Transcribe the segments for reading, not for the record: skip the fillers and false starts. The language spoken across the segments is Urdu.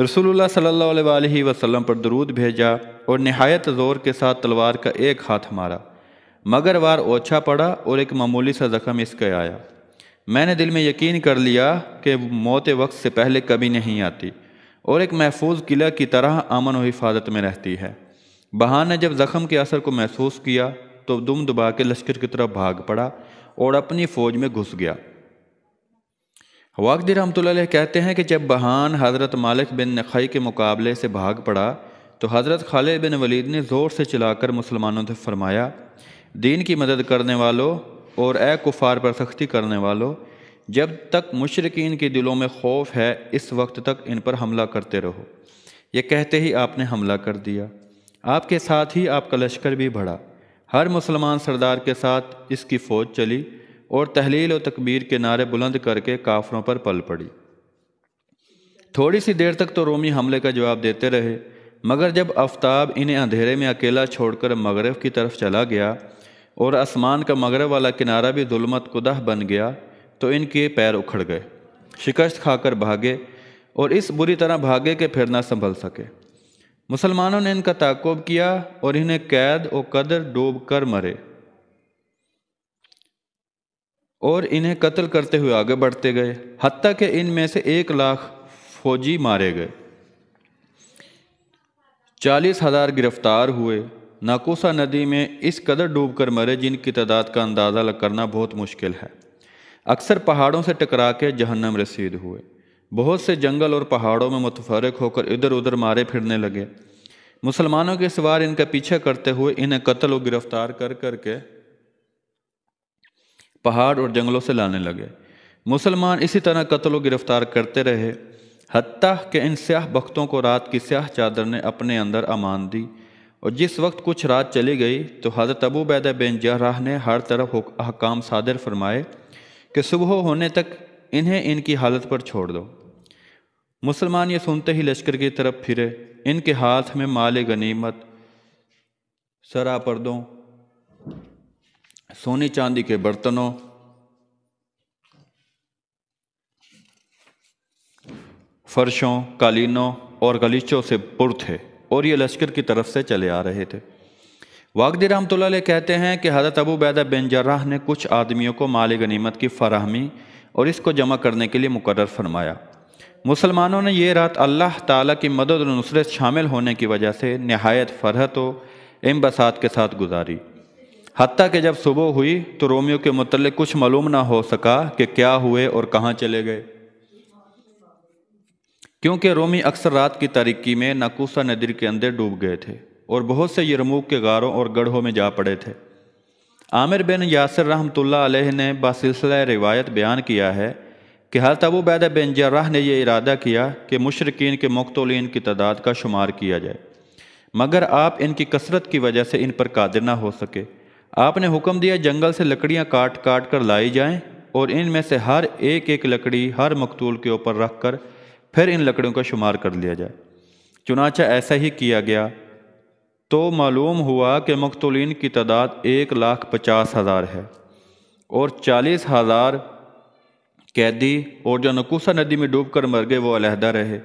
رسول اللہ صلی اللہ علیہ وآلہ وسلم پر درود بھیجا اور نہایت زور کے ساتھ تلوار کا ایک ہاتھ مارا، مگر وار اوچھا پڑا اور ایک معمولی سا زخم اس کے آیا۔ میں نے دل میں یقین کر لیا کہ موت وقت سے پہلے کبھی نہیں آتی اور ایک محفوظ قلعہ کی طرح امن و حفاظت میں رہتی ہے۔ بہان نے جب زخم کے اثر کو محسوس کیا تو دم دبا کے لشکر کی طرف بھاگ پڑا اور اپنی فوج میں گھس گیا۔ واقدی رحمۃ اللہ علیہ کہتے ہیں کہ جب بہان حضرت مالک بن نخعی کے مقابلے سے بھاگ پڑا تو حضرت خالد بن ولید نے زور سے چلا کر مسلمانوں سے فرمایا، دین کی مدد کرنے والوں اور اے کفار پر سختی کرنے والوں، جب تک مشرکین کے دلوں میں خوف ہے اس وقت تک ان پر حملہ کرتے رہو۔ یہ کہتے ہی آپ نے حملہ کر دیا۔ آپ کے ساتھ ہی آپ کا لشکر بھی بڑھا۔ ہر مسلمان سردار کے ساتھ اس کی فوج چلی اور تحلیل و تکبیر کے نعرے بلند کر کے کافروں پر پل پڑی۔ تھوڑی سی دیر تک تو رومی حملے کا جواب دیتے رہے، مگر جب آفتاب انہیں اندھیرے میں اکیلا چھوڑ کر مغرب کی طرف چلا گیا اور آسمان کا مغرب والا کنارہ بھی ظلمت کدہ بن گیا تو ان کے پیر اکھڑ گئے، شکست کھا کر بھاگے اور اس بری طرح بھاگے کہ پھر نہ سنبھل سکے۔ مسلمانوں نے ان کا تعاقب کیا اور انہیں قید و قدر ڈوب کر مرے اور انہیں قتل کرتے ہوئے آگے بڑھتے گئے، حتیٰ کہ ان میں سے 1,00,000 فوجی مارے گئے، 40,000 گرفتار ہوئے۔ ناکوسا ندی میں اس قدر ڈوب کر مرے جن کی تعداد کا اندازہ کرنا بہت مشکل ہے۔ اکثر پہاڑوں سے ٹکرا کے جہنم رسید ہوئے۔ بہت سے جنگل اور پہاڑوں میں متفرق ہو کر ادھر ادھر مارے پھرنے لگے۔ مسلمانوں کے سوار ان کا پیچھا کرتے ہوئے انہیں قتل و گرفتار کر کر کے پہاڑ اور جنگلوں سے لانے لگے۔ مسلمان اسی طرح قتل و گرفتار کرتے رہے، حتیٰ کہ ان سیاہ بختوں کو رات کی سیاہ چادر نے اپنے اندر امان دی، اور جس وقت کچھ رات چلی گئی تو حضرت ابو عبیدہ بن جراح نے ہر طرف احکام صادر فرمائے کہ صبح ہونے تک انہیں ان کی حالت پر چھوڑ دو۔ مسلمان یہ سنتے ہی لشکر کی طرف پھرے۔ ان کے ہاتھ میں مال غنیمت، سرا پردوں، سونی چاندی کے برتنوں، فرشوں، قالینوں اور غلیچوں سے پر تھے اور یہ لشکر کی طرف سے چلے آ رہے تھے۔ واقدی رحمۃ اللہ علیہ کہتے ہیں کہ حضرت ابو عبیدہ بن جراح نے کچھ آدمیوں کو مال غنیمت کی فراہمی اور اس کو جمع کرنے کے لیے مقرر فرمایا۔ مسلمانوں نے یہ رات اللہ تعالیٰ کی مدد و نصرت شامل ہونے کی وجہ سے نہایت فرحت و انبساط کے ساتھ گزاری، حتیٰ کہ جب صبح ہوئی تو رومیوں کے متعلق کچھ معلوم نہ ہو سکا کہ کیا ہوئے اور کہاں چلے گئے، کیونکہ رومی اکثر رات کی تاریکی میں ناکوسا ندی کے اندر ڈوب گئے تھے اور بہت سے یرموک کے غاروں اور گڑھوں میں جا پڑے تھے۔ عامر بن یاسر رحمۃ اللہ علیہ نے بسلسلہ روایت بیان کیا ہے کہ حضرت ابو عبیدہ بن جراح نے یہ ارادہ کیا کہ مشرکین کے مقتولین کی تعداد کا شمار کیا جائے، مگر آپ ان کی کثرت کی وجہ سے ان پر قادر نہ ہو سکے۔ آپ نے حکم دیا جنگل سے لکڑیاں کاٹ کاٹ کر لائی جائیں اور ان میں سے ہر ایک لکڑی ہر مقتول کے اوپر رکھ کر پھر ان لکڑیوں کا شمار کر لیا جائے۔ چنانچہ ایسا ہی کیا گیا تو معلوم ہوا کہ مقتولین کی تعداد 1,50,000 ہے اور 40,000 قیدی اور جو نکوسا ندی میں ڈوب کر مر گئے وہ علیحدہ رہے۔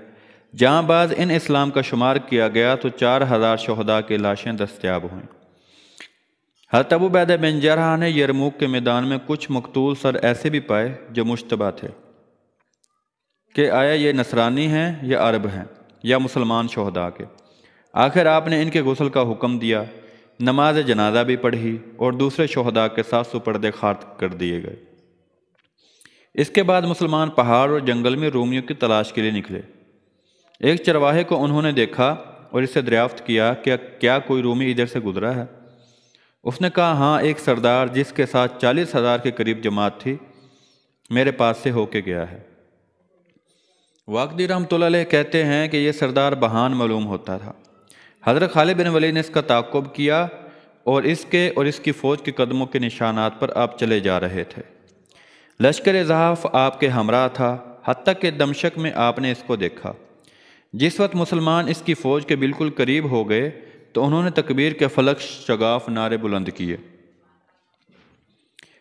جہاں بعض ان اسلام کا شمار کیا گیا تو 4,000 شہداء کی لاشیں دستیاب ہوئیں۔ حضرت ابو عبیدہ بن جراح نے یرموک کے میدان میں کچھ مقتول سر ایسے بھی پائے جو مشتبہ تھے کہ آیا یہ نصرانی ہیں یا عرب ہیں یا مسلمان شہداء کے۔ آخر آپ نے ان کے غسل کا حکم دیا، نماز جنازہ بھی پڑھی اور دوسرے شہداء کے ساتھ سپرد خاک کر دیے گئے۔ اس کے بعد مسلمان پہاڑ اور جنگل میں رومیوں کی تلاش کے لیے نکلے۔ ایک چرواہے کو انہوں نے دیکھا اور اس سے دریافت کیا کہ کیا کوئی رومی ادھر سے گزرا ہے؟ اس نے کہا ہاں، ایک سردار جس کے ساتھ 40,000 کے قریب جماعت تھی میرے پاس سے ہو کے گیا ہے۔ واقدی رحمۃ اللہ علیہ کہتے ہیں کہ یہ سردار بہان معلوم ہوتا تھا۔ حضرت خالد بن ولید نے اس کا تعاقب کیا اور اس کی فوج کے قدموں کے نشانات پر آپ چلے جا رہے تھے۔ لشکر زحف آپ کے ہمراہ تھا، حتیٰ کہ دمشق میں آپ نے اس کو دیکھا۔ جس وقت مسلمان اس کی فوج کے بالکل قریب ہو گئے تو انہوں نے تکبیر کے فلک شگاف نعرے بلند کیے۔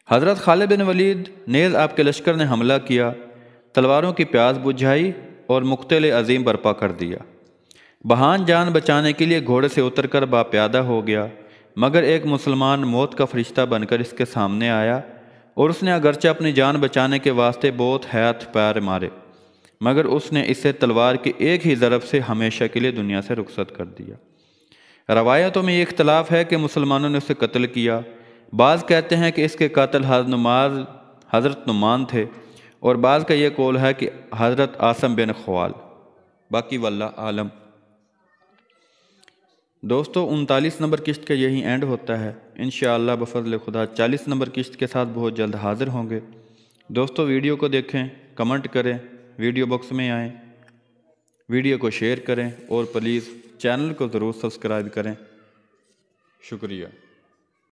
حضرت خالد بن ولید نیز آپ کے لشکر نے حملہ کیا، تلواروں کی پیاس بجھائی اور مقتل عظیم برپا کر دیا۔ بہان جان بچانے کے لیے گھوڑے سے اتر کر باپیادہ ہو گیا، مگر ایک مسلمان موت کا فرشتہ بن کر اس کے سامنے آیا اور اس نے اگرچہ اپنی جان بچانے کے واسطے بہت ہاتھ پیر مارے، مگر اس نے اسے تلوار کی ایک ہی ضرب سے ہمیشہ کے لیے دنیا سے رخصت کر دیا۔ روایتوں میں یہ اختلاف ہے کہ مسلمانوں نے اسے قتل کیا۔ بعض کہتے ہیں کہ اس کے قاتل حضرت نعمان تھے، اور بعض کا یہ قول ہے کہ حضرت عاصم بن خوال۔ باقی واللہ عالم۔ دوستو 39 نمبر قسط کا یہی اینڈ ہوتا ہے۔ انشاءاللہ بفضل خدا 40 نمبر قسط کے ساتھ بہت جلد حاضر ہوں گے۔ دوستو ویڈیو کو دیکھیں، کمنٹ کریں، ویڈیو باکس میں آئیں، ویڈیو کو شیئر کریں اور پلیز چینل کو ضرور سبسکرائب کریں۔ شکریہ۔